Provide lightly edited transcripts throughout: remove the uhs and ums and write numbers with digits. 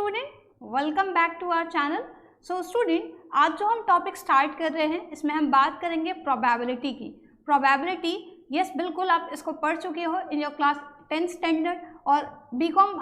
Student, welcome back to our channel. So student, आज जो हम टॉपिक स्टार्ट कर रहे हैं इसमें हम बात करेंगे प्रोबेबिलिटी की। प्रोबेबिलिटी, यस बिल्कुल आप इसको पढ़ चुके हो in your class 10th standard. और बीकॉम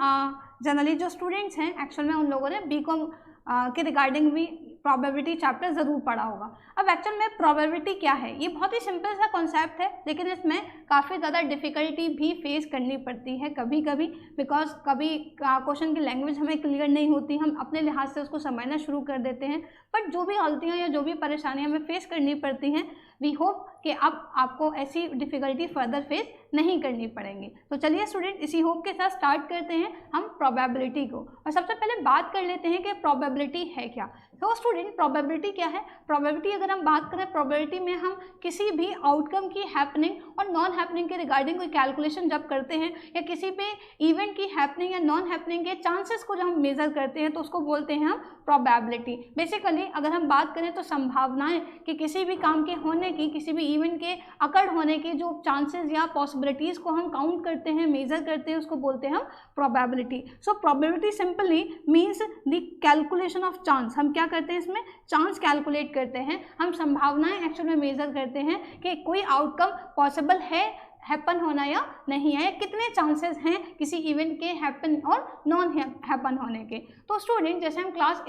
जनरली जो स्टूडेंट्स हैं एक्चुअल में उन लोगों ने बीकॉम के रिगार्डिंग भी प्रोबेबिलिटी चैप्टर ज़रूर पढ़ा होगा। अब एक्चुअल में प्रोबेबिलिटी क्या है, ये बहुत ही सिंपल सा कॉन्सेप्ट है, लेकिन इसमें काफ़ी ज़्यादा डिफ़िकल्टी भी फेस करनी पड़ती है कभी कभी, बिकॉज कभी क्वेश्चन की लैंग्वेज हमें क्लियर नहीं होती, हम अपने लिहाज से उसको समझना शुरू कर देते हैं। बट जो भी गलतियाँ या जो भी परेशानियाँ हमें फेस करनी पड़ती हैं, वी होप कि अब आपको ऐसी डिफ़िकल्टी फर्दर फेस नहीं करनी पड़ेंगी। तो चलिए स्टूडेंट, इसी होप के साथ स्टार्ट करते हैं हम प्रोबेबिलिटी को। और सबसे पहले बात कर लेते हैं कि प्रोबेबिलिटी है क्या। तो स्टूडेंट, प्रोबेबिलिटी क्या है? प्रोबेबिलिटी अगर हम बात करें, प्रोबेबिलिटी में हम किसी भी आउटकम की हैपनिंग और नॉन हैपनिंग के रिगार्डिंग कोई कैलकुलेशन जब करते हैं, या किसी भी इवेंट की हैपनिंग या नॉन हैपनिंग के चांसेस को जब हम मेजर करते हैं तो उसको बोलते हैं हम प्रोबेबिलिटी। बेसिकली अगर हम बात करें तो संभावनाएं कि किसी भी काम के होने की, किसी भी इवेंट के अकर होने की जो चांसेस या पॉसिबिलिटीज़ को हम काउंट करते हैं, मेजर करते हैं, उसको बोलते हैं हम probability. So probability simply means the calculation of chance. हम क्या करते हैं, इसमें चांस कैलकुलेट करते हैं, हम संभावनाएं एक्चुअल में मेजर करते हैं कि कोई आउटकम पॉसिबल है हैपन होना या नहीं है, कितने चांसेस हैं किसी इवेंट के हैपन और नॉन हैपन होने के। तो स्टूडेंट, जैसे हम क्लास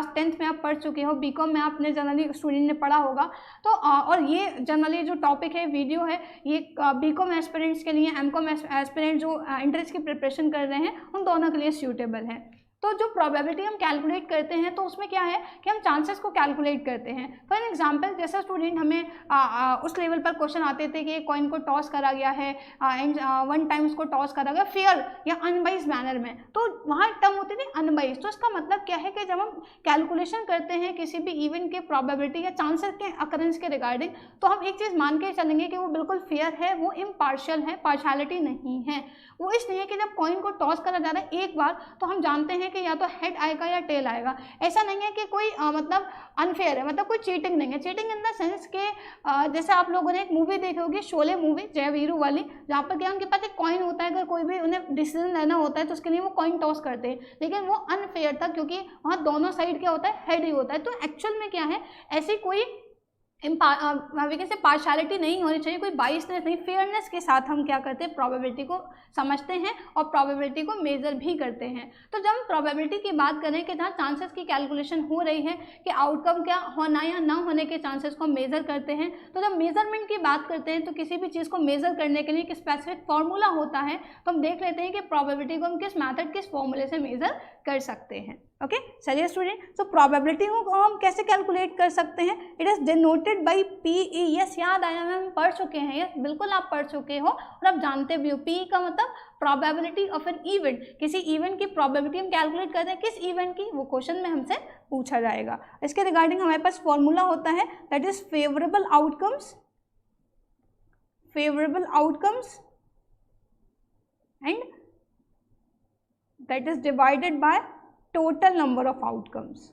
10th में आप पढ़ चुके हो, बीकॉम में आपने जनरली स्टूडेंट ने पढ़ा होगा। तो और ये जनरली जो टॉपिक है, वीडियो है, ये बीकॉम एस्पिरेंट्स के लिए, एमकॉम एस्पिरेंट जो एंट्रेंस की प्रिपरेशन कर रहे हैं, उन दोनों के लिए सूटेबल है। तो जो प्रोबेबिलिटी हम कैलकुलेट करते हैं तो उसमें क्या है कि हम चांसेस को कैलकुलेट करते हैं। फॉर एग्जांपल, जैसा स्टूडेंट हमें उस लेवल पर क्वेश्चन आते थे कि कॉइन को टॉस करा गया है एंड 1 टाइम उसको टॉस करा गया फेयर या अनबाइज मैनर में, तो वहाँ टर्म होती थी अनबाइज। तो इसका मतलब क्या है कि जब हम कैलकुलेशन करते हैं किसी भी इवेंट के प्रोबेबिलिटी या चांसेस के अकरेंस के रिगार्डिंग, तो हम एक चीज़ मान के चलेंगे कि वो बिल्कुल फेयर है, वो इम्पार्शियल है, पार्शियलिटी नहीं है। वो इसलिए है कि जब कॉइन को टॉस करा जा रहा है एक बार, तो हम जानते हैं कि या तो हेड आएगा या टेल आएगा। ऐसा नहीं है कि कोई मतलब अनफेयर है, मतलब कोई चीटिंग नहीं है। चीटिंग इन द सेंस के जैसे आप लोगों ने एक मूवी देखी होगी, शोले मूवी, जय वीरू वाली, जहाँ पर क्या उनके पास एक कॉइन होता है, अगर कोई भी उन्हें डिसीजन लेना होता है तो उसके लिए वो कॉइन टॉस करते हैं, लेकिन वो अनफेयर था क्योंकि वहाँ दोनों साइड क्या होता है, हेड ही होता है। तो एक्चुअल में क्या है, ऐसी कोई से पार्शियलिटी नहीं होनी चाहिए, कोई बाइसनेस नहीं, फेयरनेस के साथ हम क्या करते हैं, प्रोबेबिलिटी को समझते हैं और प्रोबेबिलिटी को मेजर भी करते हैं। तो जब हम प्रोबेबिलिटी की बात करें कि जहाँ चांसेस की कैलकुलेशन हो रही है कि आउटकम क्या होना या ना होने के चांसेस को मेजर करते हैं, तो जब मेजरमेंट की बात करते हैं तो किसी भी चीज़ को मेजर करने के लिए एक स्पेसिफिक फॉर्मूला होता है। तो हम देख लेते हैं कि प्रोबेबिलिटी को हम किस मैथड, किस फॉर्मूले से मेजर कर सकते हैं। ओके, चलिए स्टूडेंट, तो प्रोबेबिलिटी को हम कैसे कैलकुलेट कर सकते हैं? It is denoted by PE। Yes, याद आया, हम पढ़ चुके हैं, यस बिल्कुल आप पढ़ चुके हो और आप जानते भी हो। PE का मतलब प्रोबेबिलिटी ऑफ एन इवेंट। किसी इवेंट की प्रोबेबिलिटी हम कैलकुलेट करते हैं, किस इवेंट की, वो क्वेश्चन में हमसे पूछा जाएगा। इसके रिगार्डिंग हमारे पास फॉर्मूला होता है, that is favourable outcomes and that is divided by total number of outcomes।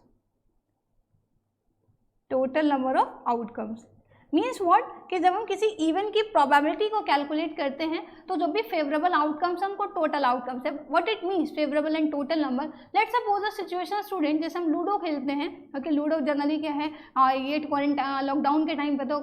Means what, कि जब हम किसी इवेंट की प्रोबेबिलिटी को कैलकुलेट करते हैं तो जो भी फेवरेबल आउटकम्स हैं उनको टोटल आउटकम्स है। What it means favourable and total number. Let's suppose a situation student, जैसे हम लूडो खेलते हैं, क्योंकि लूडो जनरली क्या है, ये लॉकडाउन के टाइम पे तो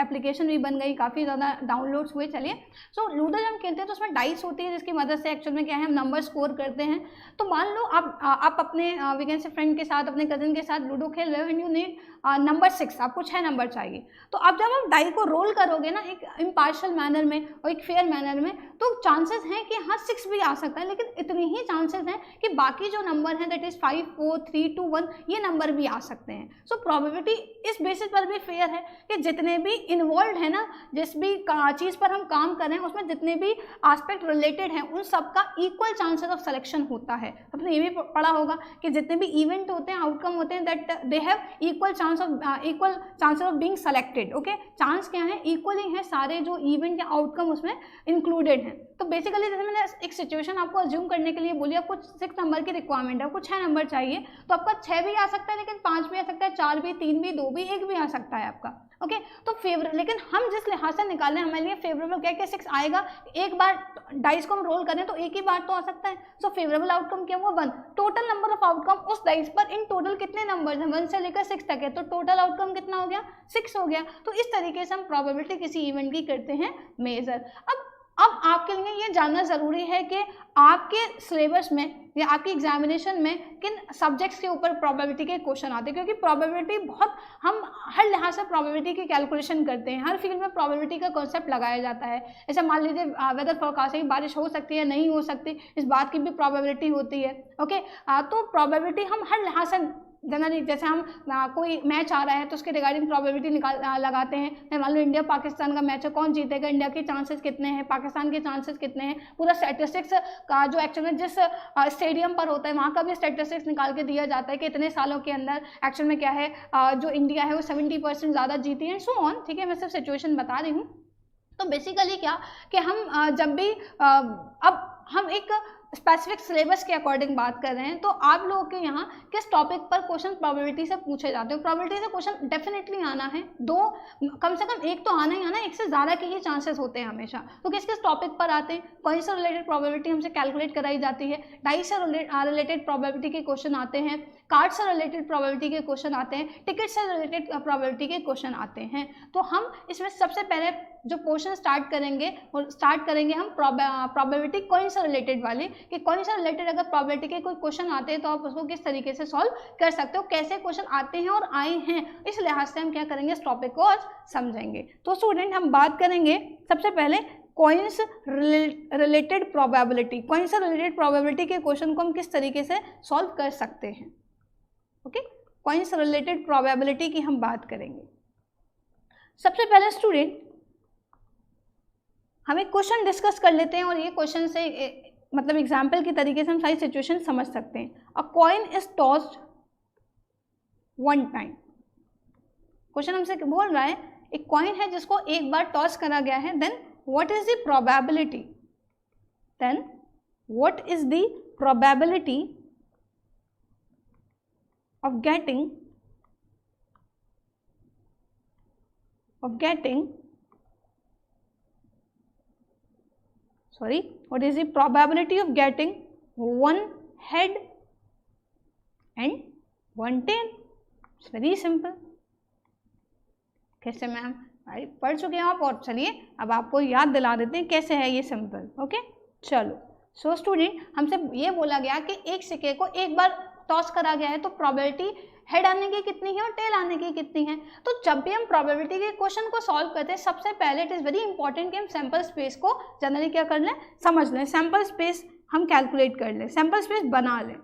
एप्लीकेशन भी बन गई, काफ़ी ज़्यादा डाउनलोड्स हुए। चलिए, सो लूडो जब हम खेलते हैं तो उसमें डाइस होती है जिसकी मदद से एक्चुअल में क्या है, हम नंबर स्कोर करते हैं। तो मान लो आप अपने वीकेंड से फ्रेंड के साथ, अपने कजिन के साथ लूडो खेल रहे हो एंड यू नीड नंबर 6, आपको 6 नंबर चाहिए। तो अब जब आप डाई को रोल करोगे ना एक इम्पार्शियल मैनर में और एक फेयर मैनर में, तो चांसेस हैं कि हाँ 6 भी आ सकता है, लेकिन इतनी ही चांसेस हैं कि बाकी जो नंबर हैं, दैट इज 5, 4, 3, 2, 1, ये नंबर भी आ सकते हैं। सो प्रोबेबिलिटी इस बेसिस पर भी फेयर है कि जितने भी इन्वॉल्व है ना, जिस भी चीज़ पर हम काम कर रहे हैं, उसमें जितने भी एस्पेक्ट रिलेटेड हैं, उन सबका इक्वल चांसेस ऑफ सिलेक्शन होता है। आपने ये भी पढ़ा होगा कि जितने भी इवेंट होते हैं, आउटकम होते हैं, that they have equal chances of being selected. Okay, chance क्या है, इक्वली है, सारे जो इवेंट या आउटकम उसमें इंक्लूडेड हैं। तो बेसिकली जैसे मैंने एक सिचुएशन आपको अज्यूम करने के लिए बोली, आपको 6 नंबर की रिक्वायरमेंट है, आपको 6 नंबर चाहिए, तो आपका 6 भी आ सकता है, लेकिन 5 भी आ सकता है, 4 भी, 3 भी, 2 भी, 1 भी आ सकता है आपका। ओके तो लेकिन हम जिस लिहाज से निकाल रहे हैं हमारे लिए फेवरेबल क्या है, 6 आएगा, एक बार डाइस को हम रोल करें तो एक ही बार तो आ सकता है, सो फेवरेबल आउटकम क्या हुआ 1। टोटल नंबर ऑफ आउटकम उस डाइस पर इन टोटल कितने नंबर्स हैं, 1 से लेकर 6 तक है, तो टोटल आउटकम कितना हो गया, 6 हो गया। तो इस तरीके से हम प्रोबेबिलिटी किसी इवेंट की करते हैं मेजर। अब आपके लिए ये जानना ज़रूरी है कि आपके सिलेबस में या आपकी एग्जामिनेशन में किन सब्जेक्ट्स के ऊपर प्रोबेबिलिटी के क्वेश्चन आते हैं, क्योंकि प्रोबेबिलिटी बहुत, हम हर लिहाज से प्रोबेबिलिटी की कैलकुलेशन करते हैं, हर फील्ड में प्रोबेबिलिटी का कॉन्सेप्ट लगाया जाता है। जैसे मान लीजिए वेदर फोरकास्टिंग, बारिश हो सकती है नहीं हो सकती, इस बात की भी प्रोबेबिलिटी होती है। ओके तो प्रोबेबिलिटी हम हर लिहाज से जनरली, जैसे हम कोई मैच आ रहा है तो उसके रिगार्डिंग प्रोबेबिलिटी लगाते हैं। मान लो इंडिया पाकिस्तान का मैच है, कौन जीतेगा, इंडिया के चांसेस कितने हैं, पाकिस्तान के चांसेस कितने हैं, पूरा स्टैटिस्टिक्स का जो एक्चुअल में जिस स्टेडियम पर होता है वहाँ का भी स्टैटिस्टिक्स निकाल के दिया जाता है कि इतने सालों के अंदर एक्चुअल में क्या है, जो इंडिया है वो 70% ज़्यादा जीती है, सो ऑन। ठीक है, मैं सिर्फ सिचुएशन बता रही हूँ। तो बेसिकली क्या कि हम जब भी अब हम एक स्पेसिफिक सिलेबस के अकॉर्डिंग बात कर रहे हैं, तो आप लोगों के यहाँ किस टॉपिक पर क्वेश्चन प्रोबेबिलिटी से पूछे जाते हैं। प्रोबेबिलिटी से क्वेश्चन डेफिनेटली आना है, दो कम से कम एक तो आना ही आना है, एक से ज़्यादा के ही चांसेस होते हैं हमेशा। तो किस किस टॉपिक पर आते हैं, कॉइन से रिलेटेड प्रोबेबिलिटी हमसे कैलकुलेट कराई जाती है, डाइस से रिलेटेड प्रोबेबिलिटी के क्वेश्चन आते हैं, कार्ड से रिलेटेड प्रोबेबिलिटी के क्वेश्चन आते हैं, टिकट से रिलेटेड प्रोबेबिलिटी के क्वेश्चन आते हैं। तो हम इसमें सबसे पहले जो पोर्शन स्टार्ट करेंगे हम प्रोबेबिलिटी कॉइन से रिलेटेड वाले, कि कॉइन से रिलेटेड अगर प्रोबेबिलिटी के कोई क्वेश्चन आते हैं तो आप उसको किस तरीके से सॉल्व कर सकते हो, कैसे क्वेश्चन आते हैं और आए हैं, इस लिहाज से हम क्या करेंगे, इस टॉपिक को आज समझेंगे। तो स्टूडेंट हम बात करेंगे सबसे पहले कॉइन्स रिलेटेड प्रोबेबिलिटी। कॉइन से रिलेटेड प्रोबेबिलिटी के क्वेश्चन को हम किस तरीके से सॉल्व कर सकते हैं। ओके, कॉइन्स रिलेटेड प्रोबेबिलिटी की हम बात करेंगे। सबसे पहले स्टूडेंट हम एक क्वेश्चन डिस्कस कर लेते हैं और ये क्वेश्चन से मतलब एग्जाम्पल की तरीके से हम सारी सिचुएशन समझ सकते हैं। अ coin is tossed 1 time. Question हमसे बोल रहा है एक कॉइन है जिसको एक बार टॉस करा गया है, then what is the probability, then what is the probability of getting what is the probability of getting 1 head and 1 tail? It's very simple. कैसे मैम, पढ़ चुके हैं आप, और चलिए अब आपको याद दिला देते हैं कैसे है ये सिंपल। ओके चलो, सो स्टूडेंट हमसे ये बोला गया कि एक सिक्के को एक बार टॉस करा गया है तो प्रोबेबिलिटी हेड आने की कितनी है और टेल आने की कितनी है। तो जब भी हम प्रोबेबिलिटी के क्वेश्चन को सॉल्व करते हैं सबसे पहले इट इज़ वेरी इंपॉर्टेंट कि हम सैम्पल स्पेस को जनरली क्या कर लें, समझ लें। सैम्पल स्पेस हम कैलकुलेट कर लें, सैम्पल स्पेस बना लें।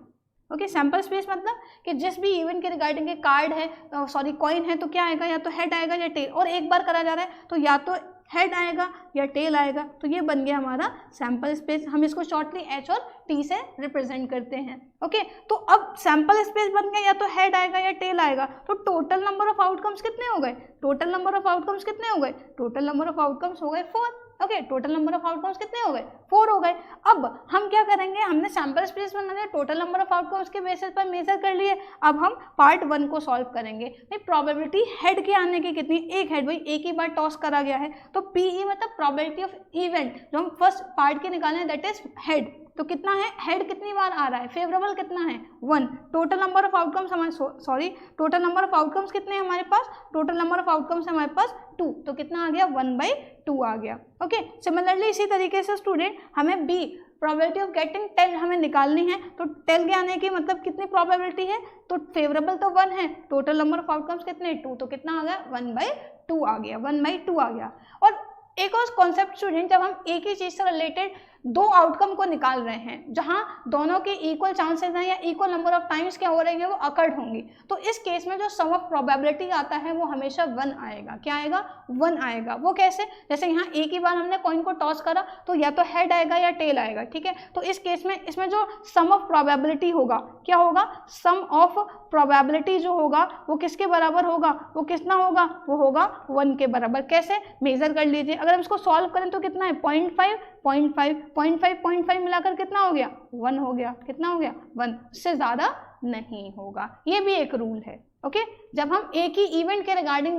ओके, सैम्पल स्पेस मतलब कि जिस भी इवेंट के रिगार्डिंग के कार्ड है, कॉइन है, तो क्या आएगा, या तो हेड आएगा या टेल, और एक बार करा जा रहा है तो या तो हेड आएगा या टेल आएगा। तो ये बन गया हमारा सैम्पल स्पेस। हम इसको शॉर्टली एच और टी से रिप्रेजेंट करते हैं। ओके, तो अब सैम्पल स्पेस बन गया, या तो हेड आएगा या टेल आएगा। तो टोटल नंबर ऑफ आउटकम्स कितने हो गए, टोटल नंबर ऑफ आउटकम्स कितने हो गए, टोटल नंबर ऑफ आउटकम्स हो गए 4। Okay, total number of outcomes कितने हो गए, 4 हो गए। अब हम क्या करेंगे, हमने सैम्पल स्पेस बना लिया, टोटल नंबर ऑफ आउटकम्स के बेसिस पर मेजर कर लिए। अब हम पार्ट 1 को सॉल्व करेंगे। भाई प्रोबेबिलिटी हेड के आने की कितनी, एक हेड, भाई एक ही बार टॉस करा गया है तो पीई मतलब प्रोबेबिलिटी ऑफ इवेंट, जो हम फर्स्ट पार्ट के निकालना है दैट इज हेड। तो कितना है, हेड कितनी बार आ रहा है, फेवरेबल कितना है 1। टोटल नंबर ऑफ आउटकम्स हमारे टोटल नंबर ऑफ आउटकम्स कितने हैं हमारे पास, टोटल नंबर ऑफ आउटकम्स हमारे पास 2, तो कितना आ गया 1/2 आ गया। ओके, सिमिलरली इसी तरीके से स्टूडेंट हमें बी प्रोबेबिलिटी ऑफ गेटिंग 10 हमें निकालनी है। तो 10 के आने की मतलब कितनी प्रोबेबिलिटी है, तो फेवरेबल तो 1 है, टोटल नंबर ऑफ आउटकम्स कितने 2, तो कितना आ गया 1/2 आ गया, 1/2 आ गया। और एक और कॉन्सेप्ट स्टूडेंट, जब हम एक ही चीज़ से रिलेटेड 2 आउटकम को निकाल रहे हैं जहां दोनों के इक्वल चांसेस हैं या इक्वल नंबर ऑफ टाइम्स क्या हो रही है वो अकर्ड होंगी, तो इस केस में जो सम ऑफ प्रोबेबिलिटी आता है वो हमेशा 1 आएगा। क्या आएगा, 1 आएगा। वो कैसे, जैसे यहाँ एक ही बार हमने कॉइन को टॉस करा तो या तो हेड आएगा या टेल आएगा। ठीक है, तो इस केस में इसमें जो सम ऑफ प्रोबेबिलिटी होगा क्या होगा, सम ऑफ प्रोबेबिलिटी जो होगा वो किसके बराबर होगा, वो कितना होगा, वो होगा 1 के बराबर। कैसे, मेजर कर लीजिए, अगर हम इसको सॉल्व करें तो कितना है 0.5 मिलाकर कितना हो गया 1 हो गया। कितना हो गया 1, उससे ज़्यादा नहीं होगा। ये भी एक रूल है। ओके जब हम एक ही इवेंट के रिगार्डिंग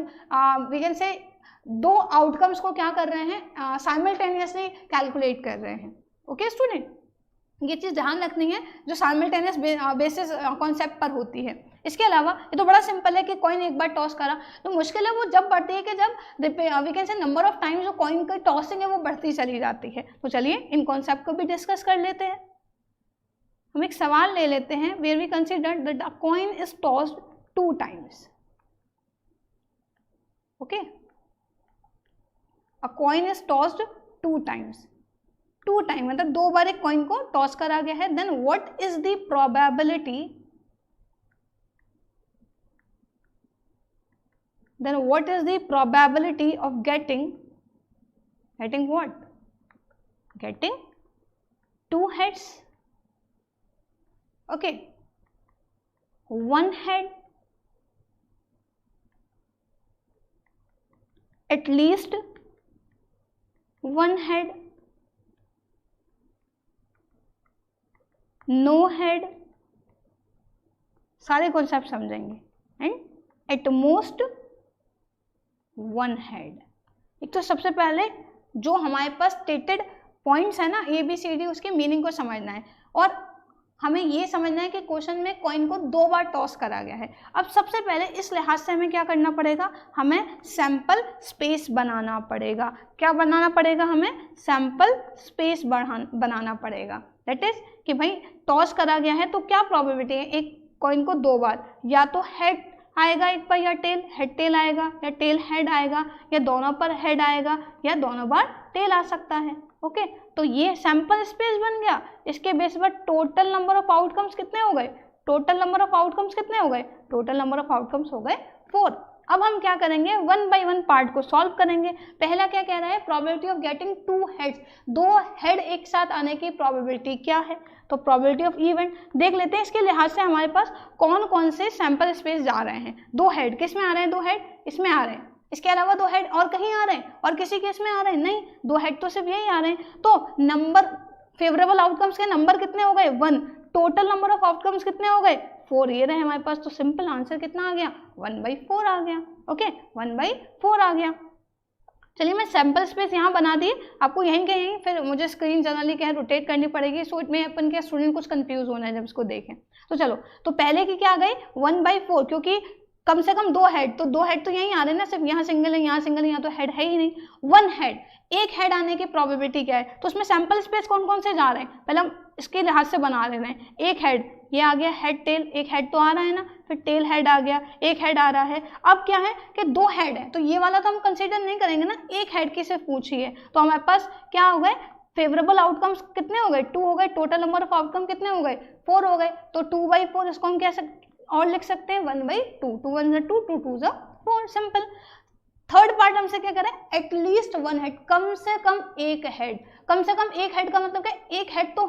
वी कैन से दो आउटकम्स को क्या कर रहे हैं, साइमल्टेनियसली कैलकुलेट कर रहे हैं। ओके स्टूडेंट, ये चीज़ ध्यान रखनी है जो साइमल्टेनियस बेसिस कॉन्सेप्ट पर होती है। इसके अलावा ये तो बड़ा सिंपल है कि कॉइन एक बार टॉस करा, तो मुश्किल है वो जब बढ़ती है कि जब we can say number of times जो कॉइन की टॉसिंग है वो बढ़ती चली जाती है। तो चलिए इन कॉन्सेप्ट को भी डिस्कस कर लेते हैं। हम एक सवाल ले लेते हैं, where we consider that a coin is tossed 2 times. Okay, a coin is tossed 2 times, 2 time मतलब 2 बार एक कॉइन को टॉस करा गया है। Then what is the probability, then what is the probability of getting what? Getting 2 heads. Okay, 1 head, at least 1 head, no head, सारे concept समझेंगे, and eight most 1 head. एक तो सबसे पहले जो हमारे पास स्टेटेड पॉइंट्स है ना ABCD, उसके मीनिंग को समझना है और हमें ये समझना है कि क्वेश्चन में कॉइन को 2 बार टॉस करा गया है। अब सबसे पहले इस लिहाज से हमें क्या करना पड़ेगा, हमें सैंपल स्पेस बनाना पड़ेगा। क्या बनाना पड़ेगा, हमें सैंपल स्पेस बनाना पड़ेगा। दैट इज कि भाई टॉस करा गया है तो क्या प्रोबेबिलिटी है एक कॉइन को 2 बार, या तो हेड आएगा एक बार, या टेल, हेड टेल आएगा, या टेल हेड आएगा, या दोनों पर हेड आएगा, या दोनों बार टेल आ सकता है। ओके, तो ये सैंपल स्पेस बन गया। इसके बेस पर टोटल नंबर ऑफ आउटकम्स कितने हो गए, टोटल नंबर ऑफ आउटकम्स कितने हो गए, टोटल नंबर ऑफ आउटकम्स हो गए 4। अब हम क्या करेंगे, 1 बाय 1 पार्ट को सॉल्व करेंगे। पहला क्या कह रहा है, probability of getting 2 heads, 2 head एक साथ आने की प्रोबेबिलिटी क्या है। तो प्रोबेबिलिटी ऑफ इवेंट देख लेते हैं, इसके लिहाज से हमारे पास कौन कौन से सैंपल स्पेस जा रहे हैं। 2 हेड किस में आ रहे हैं, 2 हेड इसमें आ रहे हैं, इसके अलावा 2 हेड और कहीं आ रहे हैं, और किसी केस में आ रहे हैं, नहीं, 2 हेड तो सिर्फ यही आ रहे हैं। तो नंबर फेवरेबल आउटकम्स के नंबर कितने हो गए, 1, टोटल नंबर ऑफ आउटकम्स कितने हो गए, 4 ये रहे हमारे पास। तो सिंपल आंसर कितना आ गया, 1/4 आ गया। ओके, 1/4 आ गया। चलिए मैं सैंपल स्पेस यहाँ बना दी, आपको यहीं के यहीं फिर मुझे स्क्रीन जनरली क्या है रोटेट करनी पड़ेगी, सो में अपन के स्टूडेंट कुछ कंफ्यूज होना है जब इसको देखें। तो चलो, तो पहले की क्या आ गई 1/4, क्योंकि कम से कम 2 हेड, तो 2 हेड तो यहीं आ रहे हैं ना, सिर्फ यहाँ सिंगल है, यहाँ सिंगल है, यहाँ तो हेड है ही नहीं। 1 हेड, एक हेड आने की प्रोबेबिलिटी क्या है, तो उसमें सैंपल स्पेस कौन कौन से जा रहे हैं, पहले हम इसके लिहाज से बना रहे हैं। एक हेड, ये आ गया हेड टेल, एक हेड तो आ रहा है ना, फिर टेल हेड आ गया, एक हेड आ रहा है। अब क्या है कि 2 हेड है, तो ये वाला तो हम कंसीडर नहीं करेंगे ना, एक हेड की सिर्फ पूछी है। तो हमारे पास क्या हो गए, फेवरेबल आउटकम्स कितने हो गए, 2 हो गए, टोटल नंबर ऑफ आउटकम कितने हो गए, 4 हो गए। तो 2/4 इसको हम कैसे और लिख सकते हैं, 1/2, 2 1 2, 2 2 4, सिंपल। थर्ड पार्ट हमसे क्या करें, एटलीस्ट 1 हेड, कम से कम एक हेड। कम से कम एक हेड का मतलब क्या, एक हेड तो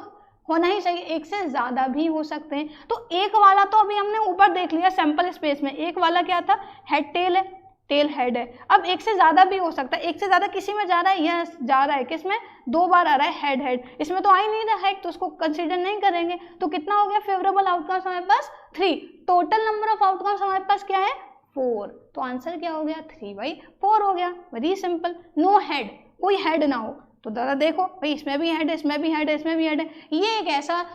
होना ही चाहिए, एक से ज़्यादा भी हो सकते हैं। तो एक वाला तो अभी हमने ऊपर देख लिया सैंपल स्पेस में, एक वाला क्या था, हेड टेल है, टेल हेड है। अब एक से ज़्यादा भी हो सकता है, एक से ज़्यादा किसी में जा रहा है, यस जा रहा है, किस में, 2 बार आ रहा है हेड हेड, इसमें तो आ ही नहीं रहा हेड, तो उसको कंसीडर नहीं करेंगे। तो कितना हो गया, फेवरेबल आउटकम्स हमारे पास 3, टोटल नंबर ऑफ आउटकम्स हमारे पास क्या है 4। तो आंसर क्या हो गया, 3/4 हो गया, वेरी सिंपल। नो हेड, कोई हेड ना हो, तो दादा देखो भाई इसमें भी हेड है, इसमें भी हेड है, इसमें भी हेड है, ये एक ऐसा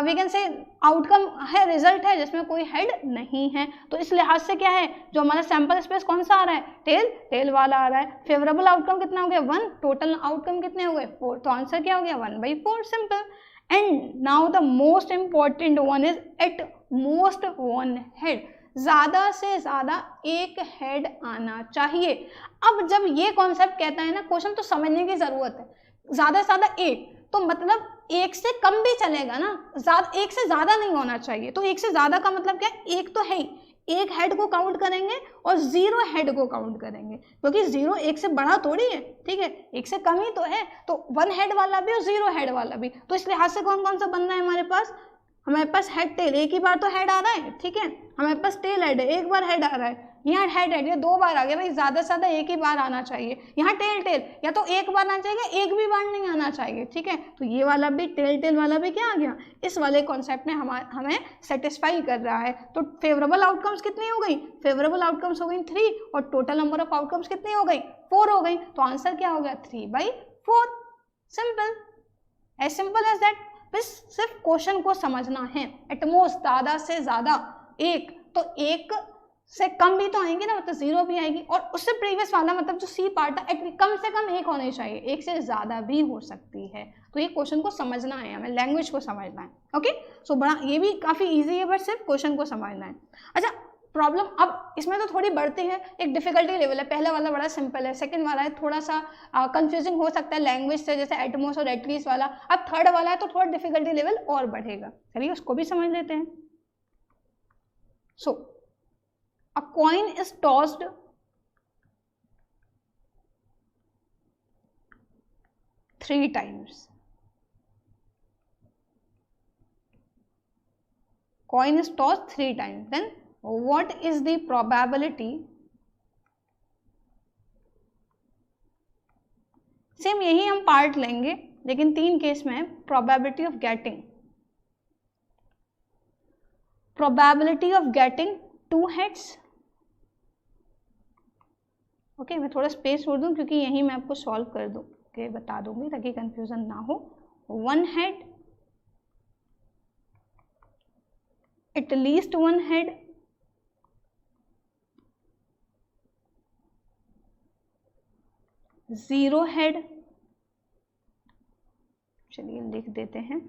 वी कैन से आउटकम है, रिजल्ट है जिसमें कोई हेड नहीं है। तो इस लिहाज से क्या है, जो हमारा सैंपल स्पेस कौन सा आ रहा है, टेल, टेल वाला आ रहा है। फेवरेबल आउटकम कितना हो गया 1, टोटल आउटकम कितने हो गए 4, तो आंसर क्या हो गया 1/4, simple. And now the most important one is eight most 1 head, ज़्यादा से ज़्यादा एक हेड आना चाहिए। अब जब ये कॉन्सेप्ट कहता है ना, क्वेश्चन तो समझने की ज़रूरत है, ज़्यादा से ज़्यादा एक, तो मतलब एक से कम भी चलेगा ना, एक से ज़्यादा नहीं होना चाहिए। तो एक से ज़्यादा का मतलब क्या है, एक तो है ही, एक हेड को काउंट करेंगे और 0 हेड को काउंट करेंगे, क्योंकि 0 एक से बड़ा थोड़ी है, ठीक है, एक से कम ही तो है। तो 1 हेड वाला भी और 0 हेड वाला भी, तो इस लिहाज से कौन कौन सा बन रहा है हमारे पास हेड टेल, एक ही बार तो हेड आ रहा है, ठीक है, हमारे पास टेल हेड है, एक बार हेड आ रहा है, यहाँ हेड हेड, ये 2 बार आ गया भाई, ज़्यादा से ज़्यादा एक ही बार आना चाहिए। यहाँ टेल टेल, या तो एक बार आना चाहिए, एक भी बार नहीं आना चाहिए, ठीक है। तो ये वाला भी टेल टेल वाला भी क्या आ गया, इस वाले कॉन्सेप्ट में हमें सेटिस्फाई कर रहा है। तो फेवरेबल आउटकम्स कितनी हो गई, फेवरेबल आउटकम्स हो गई 3, और टोटल नंबर ऑफ आउटकम्स कितनी हो गई, 4 हो गई। तो आंसर क्या हो गया, 3/4। Simple, as simple as that. बस सिर्फ क्वेश्चन को समझना है। एटमोस्ट ज़्यादा से ज़्यादा एक, तो एक से कम भी तो आएंगे ना, मतलब 0 भी आएगी, और उससे प्रीवियस वाला मतलब जो सी पार्ट था कम से कम 1 होने चाहिए, 1 से ज़्यादा भी हो सकती है। तो ये क्वेश्चन को समझना है हमें, लैंग्वेज को समझना है। ओके, सो बड़ा ये भी काफ़ी ईजी है, बट सिर्फ क्वेश्चन को समझना है। अच्छा, प्रॉब्लम अब इसमें तो थोड़ी बढ़ती है, एक डिफिकल्टी लेवल है। पहला वाला बड़ा सिंपल है, सेकंड वाला है थोड़ा सा कंफ्यूजिंग हो सकता है लैंग्वेज से, जैसे एटमोस और एटलीस्ट वाला। अब थर्ड वाला है तो थोड़ा डिफिकल्टी लेवल और बढ़ेगा। चलिए उसको भी समझ लेते हैं। So a coin is tossed three times. Coin is tossed 3 times. Then what is the probability? Same यही हम पार्ट लेंगे, लेकिन 3 केस में है। probability of getting 2 heads. Okay, मैं थोड़ा स्पेस छोड़ दूं क्योंकि यही मैं आपको सॉल्व कर दूं, ओके, बता दूंगी ताकि कंफ्यूजन ना हो। 1 head, at least 1 head, zero head, चलिए लिख देते हैं,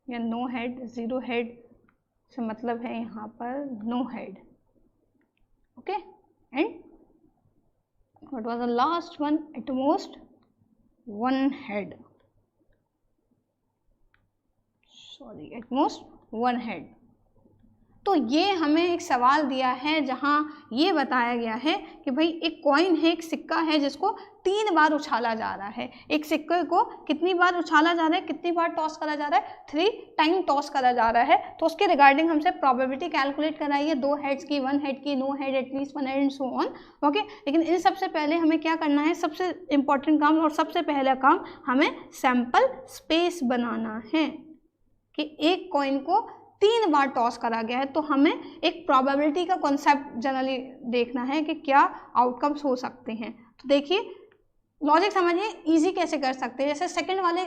या नो हेड। 0 हेड से मतलब है यहाँ पर no head. Okay, and what was the last one, at most 1 head, sorry, at most 1 head. तो ये हमें एक सवाल दिया है जहाँ ये बताया गया है कि भाई एक कॉइन है, एक सिक्का है जिसको 3 बार उछाला जा रहा है। एक सिक्के को कितनी बार उछाला जा रहा है, कितनी बार टॉस करा जा रहा है, 3 टाइम टॉस करा जा रहा है। तो उसके रिगार्डिंग हमसे प्रोबेबिलिटी कैलकुलेट कराई है, 2 हेड्स की, 1 हेड की, no head, at least 1 head and so on. Okay, लेकिन इन सबसे पहले हमें क्या करना है, सबसे इंपॉर्टेंट काम और सबसे पहला काम, हमें सैंपल स्पेस बनाना है कि एक कॉइन को 3 बार टॉस करा गया है। तो हमें एक प्रोबेबिलिटी का कॉन्सेप्ट जनरली देखना है कि क्या आउटकम्स हो सकते हैं। तो देखिए, लॉजिक समझिए, इजी कैसे कर सकते हैं। जैसे सेकंड वाले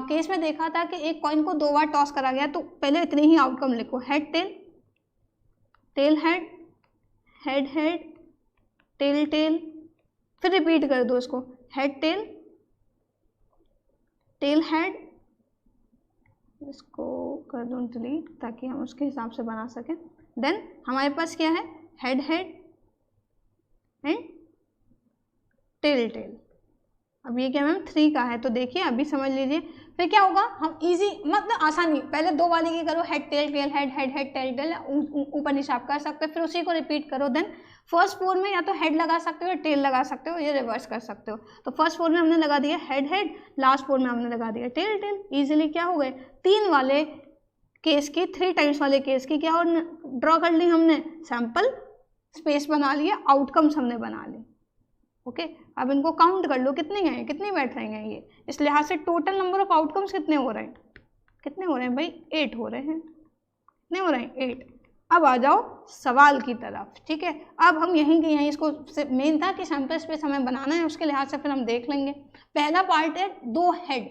केस में देखा था कि एक कॉइन को 2 बार टॉस करा गया, तो पहले इतने ही आउटकम लिखो, head tail, tail head, head head, tail tail, फिर रिपीट कर दो इसको, हेड टेल, टेल हेड, इसको कर दूँ डिलीट ताकि हम उसके हिसाब से बना सकें। देन हमारे पास क्या है, head head and tail tail. अब ये क्या मैम 3 का है, तो देखिए अभी समझ लीजिए। फिर क्या होगा, हम इजी मतलब आसानी, पहले 2 वाले की करो, head tail tail, head head head tail tail, ऊपर नीचे आप कर सकते हो, फिर उसी को रिपीट करो। देन फर्स्ट 4 में या तो हेड लगा सकते हो या टेल लगा सकते हो, ये रिवर्स कर सकते हो। तो फर्स्ट 4 में हमने लगा दिया हेड हेड, लास्ट 4 में हमने लगा दिया टेल टेल। इजीली क्या हो गए, 3 वाले केस की, 3 टाइम्स वाले केस की क्या और ड्रॉ कर ली हमने, सैंपल स्पेस बना लिया, आउटकम्स हमने बना लिए। ओके, अब इनको काउंट कर लो, कितने हैं, कितने बैठ रहे हैं ये। इस लिहाज से टोटल नंबर ऑफ आउटकम्स कितने हो रहे हैं, कितने हो रहे हैं भाई, 8 हो रहे हैं। कितने हो रहे हैं, 8। अब आ जाओ सवाल की तरफ, ठीक है। अब हम यहीं के यहीं, इसको मेन था कि सैंपल स्पेस हमें बनाना है, उसके लिहाज से फिर हम देख लेंगे। पहला पार्ट है 2 हेड,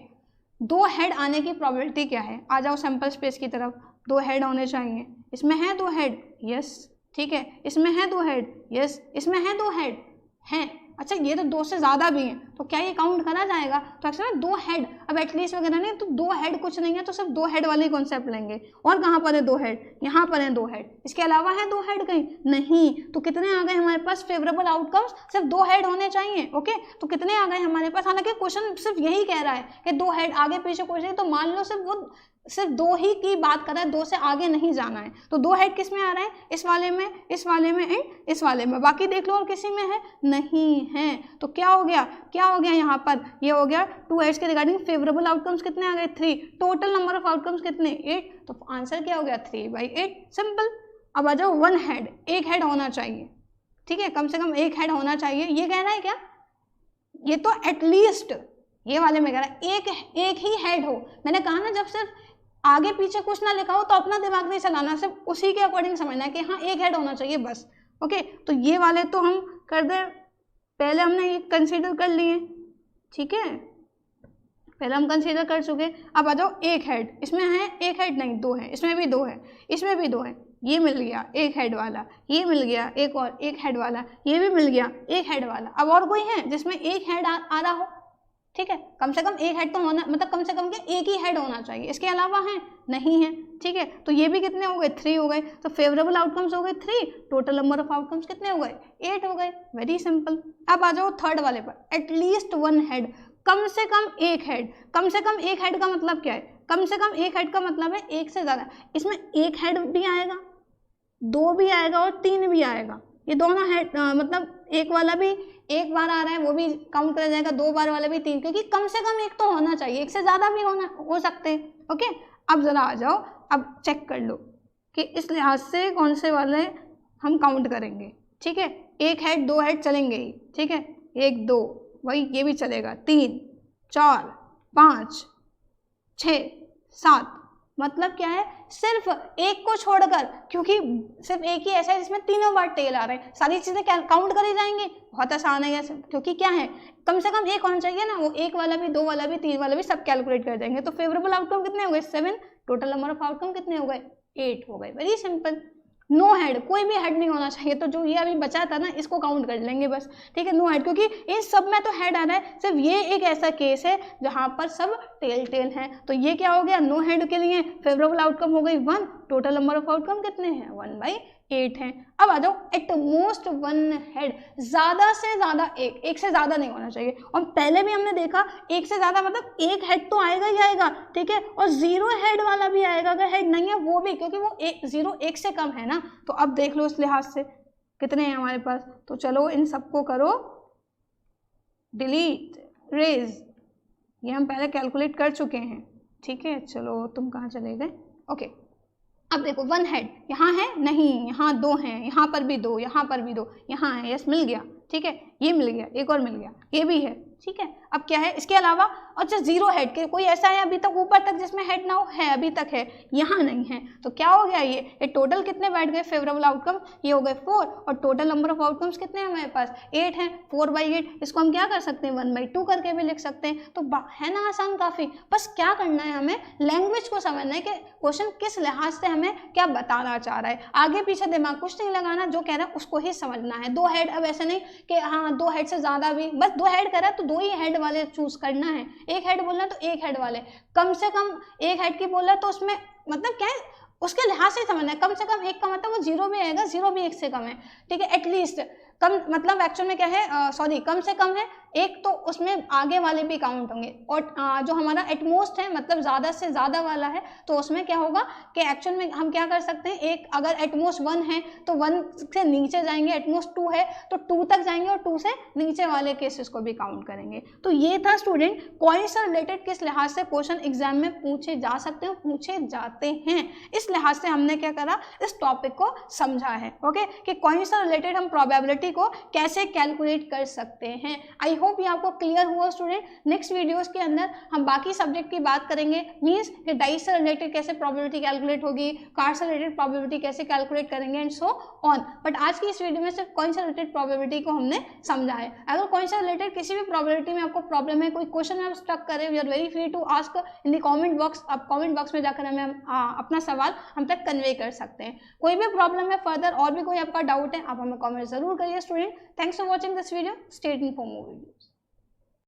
2 हेड आने की प्रोबेबिलिटी क्या है। आ जाओ सैंपल स्पेस की तरफ, 2 हेड होने चाहिए। इसमें है 2 हेड, यस, ठीक है। इसमें है 2 हेड, यस। इसमें है 2 हेड, हैं। अच्छा, ये तो 2 से ज़्यादा भी हैं, तो क्या ये काउंट करा जाएगा, तो एक्चुअली 2 हेड, अब एटलीस्ट वगैरह नहीं, तो 2 हेड कुछ नहीं है, तो सिर्फ 2 हेड वाले कॉन्सेप्ट लेंगे। और कहाँ पर है 2 हेड, यहाँ पर है 2 हेड, इसके अलावा है 2 हेड कहीं नहीं। तो कितने आ गए हमारे पास फेवरेबल आउटकम्स, सिर्फ 2 हेड होने चाहिए। ओके, तो कितने आ गए हमारे पास, हालांकि क्वेश्चन सिर्फ यही कह रहा है कि 2 हेड, आगे पीछे कुछ नहीं, तो मान लो सिर्फ 2 ही की बात कर रहा है, 2 से आगे नहीं जाना है। तो 2 हेड किस में आ रहे हैं, इस वाले में, इस वाले में एंड इस वाले में। बाकी देख लो और किसी में है नहीं है। तो क्या हो गया, क्या क्या हो गया यहाँ पर, ये हो गया 2 हेड्स के रिगार्डिंग फेवरेबल आउटकम्स कितने आ गए 3, टोटल नंबर ऑफ आउटकम्स कितने 8, तो आंसर क्या हो गया 3/8, सिंपल। अब आ जाओ 1 हेड, एक हेड होना चाहिए, ठीक है, कम से कम एक हेड होना चाहिए, ये कहना है क्या, ये तो एटलीस्ट ये वाले में कह रहा है एक ही हेड हो। मैंने कहा ना जब सिर्फ आगे पीछे कुछ ना लिखा हो तो अपना दिमाग नहीं चलाना, सिर्फ उसी के अकॉर्डिंग समझना है कि हाँ एक हेड होना चाहिए बस। ओके, तो ये वाले तो हम कर दे, पहले हमने ये कंसीडर कर लिए, ठीक है, पहले हम कंसीडर कर चुके। अब आ जाओ एक हेड, इसमें है एक हेड नहीं 2 है, इसमें भी 2 है, इसमें भी 2 है, ये मिल गया एक हेड वाला, ये मिल गया एक और एक हेड वाला, ये भी मिल गया एक हेड वाला। अब और कोई है जिसमें एक हेड आ रहा हो, ठीक है, कम से कम एक हेड तो होना, मतलब कम से कम क्या एक ही हेड होना चाहिए, इसके अलावा है नहीं है, ठीक है, तो ये भी कितने हो गए 3 हो गए, तो फेवरेबल आउटकम्स हो गए 3, टोटल नंबर ऑफ आउटकम्स कितने हो गए 8 हो गए, वेरी सिंपल। अब आ जाओ थर्ड वाले पर, एटलीस्ट 1 हेड, कम से कम एक हेड, कम से कम एक हेड का मतलब क्या है, कम से कम एक हेड का मतलब है एक से ज़्यादा, इसमें एक हेड भी आएगा, 2 भी आएगा और 3 भी आएगा, ये दोनों हेड मतलब एक वाला भी एक बार आ रहा है वो भी काउंट करा जाएगा, 2 बार वाला भी 3, क्योंकि कम से कम एक तो होना चाहिए, एक से ज़्यादा भी हो सकते हैं। ओके, अब ज़रा आ जाओ, अब चेक कर लो कि इस लिहाज से कौन से वाले हम काउंट करेंगे, ठीक है, एक हेड 2 हेड चलेंगे ही, ठीक है, 1 2 वही ये भी चलेगा, 3 4 5 6 7, मतलब क्या है सिर्फ एक को छोड़कर, क्योंकि सिर्फ एक ही ऐसा है जिसमें तीनों बार टेल आ रहे हैं, सारी चीज़ें काउंट करी जाएंगी, बहुत आसान है ये, क्योंकि क्या है कम से कम एक होना चाहिए ना, वो एक वाला भी 2 वाला भी 3 वाला भी सब कैलकुलेट कर जाएंगे। तो फेवरेबल आउटकम कितने हो गए 7, टोटल नंबर ऑफ आउटकम कितने हो गए 8 हो गए, वेरी सिंपल। नो हेड, कोई भी हेड नहीं होना चाहिए, तो जो ये अभी बचा था ना इसको काउंट कर लेंगे बस, ठीक है, नो हेड, क्योंकि इन सब में तो हेड आ रहा है, सिर्फ ये एक ऐसा केस है जहां पर सब टेल है। तो ये क्या हो गया, नो हेड के लिए फेवरेबल आउटकम हो गई 1, टोटल नंबर ऑफ आउटकम कितने हैं 1/8 हैं। अब आ जाओ एट मोस्ट 1 हेड, ज़्यादा से ज़्यादा एक से ज़्यादा नहीं होना चाहिए, और पहले भी हमने देखा एक से ज़्यादा मतलब एक हेड तो आएगा ही आएगा, ठीक है, और 0 हेड वाला भी आएगा, अगर हेड नहीं है वो भी, क्योंकि वो 0 1 से कम है ना। तो अब देख लो इस लिहाज से कितने हैं हमारे पास, तो चलो इन सबको करो डिलीट रेज, ये हम पहले कैलकुलेट कर चुके हैं, ठीक है, चलो तुम कहाँ चले गए, ओके। अब देखो 1 हेड यहाँ है नहीं, यहाँ 2 हैं, यहाँ पर भी 2, यहाँ पर भी 2, यहाँ है, यस मिल गया, ठीक है, ये मिल गया, एक और मिल गया, ये भी है, ठीक है। अब क्या है इसके अलावा, अच्छा 0 हेड के कोई ऐसा है अभी तक ऊपर तक जिसमें हेड ना हो, है अभी तक है, यहाँ नहीं है, तो क्या हो गया ये टोटल कितने बैठ गए फेवरेबल आउटकम, ये हो गए 4, और टोटल नंबर ऑफ आउटकम्स कितने हैं हमारे पास 8 हैं, 4/8, इसको हम क्या कर सकते हैं 1/2 करके भी लिख सकते हैं। तो है ना आसान काफ़ी, बस क्या करना है हमें लैंग्वेज को समझना है कि क्वेश्चन किस लिहाज से हमें क्या बताना चाह रहा है, आगे पीछे दिमाग कुछ नहीं लगाना, जो कह रहा है उसको ही समझना है। 2 हेड, अब ऐसे नहीं कि हाँ 2 हेड से ज़्यादा भी, बस 2 हेड करा तो 2 ही हेड वाले चूज करना है, एक हेड बोलना तो एक हेड वाले, कम से कम एक हेड की बोला तो उसमें मतलब क्या है उसके लिहाज से समझना है, कम से कम एक का मतलब वो 0 भी आएगा, 0 भी 1 से कम है, ठीक है, एटलीस्ट कम मतलब एक्चुअल में क्या है सॉरी कम से कम है एक, तो उसमें आगे वाले भी काउंट होंगे, और जो हमारा एटमोस्ट है मतलब ज़्यादा से ज़्यादा वाला है, तो उसमें क्या होगा कि एक्चुअल में हम क्या कर सकते हैं, एक अगर एटमोस्ट 1 है तो 1 से नीचे जाएंगे, एटमोस्ट 2 है तो 2 तक जाएंगे और 2 से नीचे वाले केसेस को भी काउंट करेंगे। तो ये था स्टूडेंट कॉइन से रिलेटेड किस लिहाज से क्वेश्चन एग्जाम में पूछे जा सकते हैं, पूछे जाते हैं, इस लिहाज से हमने क्या करा इस टॉपिक को समझा है, ओके, कि कॉइन से रिलेटेड हम प्रोबेबिलिटी को कैसे कैलकुलेट कर सकते हैं। आई होप ये आपको क्लियर हुआ स्टूडेंट। नेक्स्ट वीडियोस के अंदर हम बाकी सब्जेक्ट की बात करेंगे, मींस कि डाइस से रिलेटेड कैसे प्रोबेबिलिटी कैलकुलेट होगी, कार्ड से रिलेटेड प्रोबेबिलिटी कैसे कैलकुलेट करेंगे एंड सो ऑन। बट आज की इस वीडियो में सिर्फ कॉइन से रिलेटेड प्रोबेबिलिटी को हमने समझा है। अगर कॉइन से रिलेटेड किसी भी प्रोबेबिलिटी में आपको प्रॉब्लम है, कोई क्वेश्चन में आप स्टक करें, we are very free to ask in the comment box. आप कॉमेंट बॉक्स में जाकर हमें अपना सवाल हम तक कन्वे कर सकते हैं। कोई भी प्रॉब्लम है फर्दर और भी कोई आपका डाउट है आप हमें कॉमेंट जरूर करिए student. Thanks for watching this video. Stay tuned for more videos.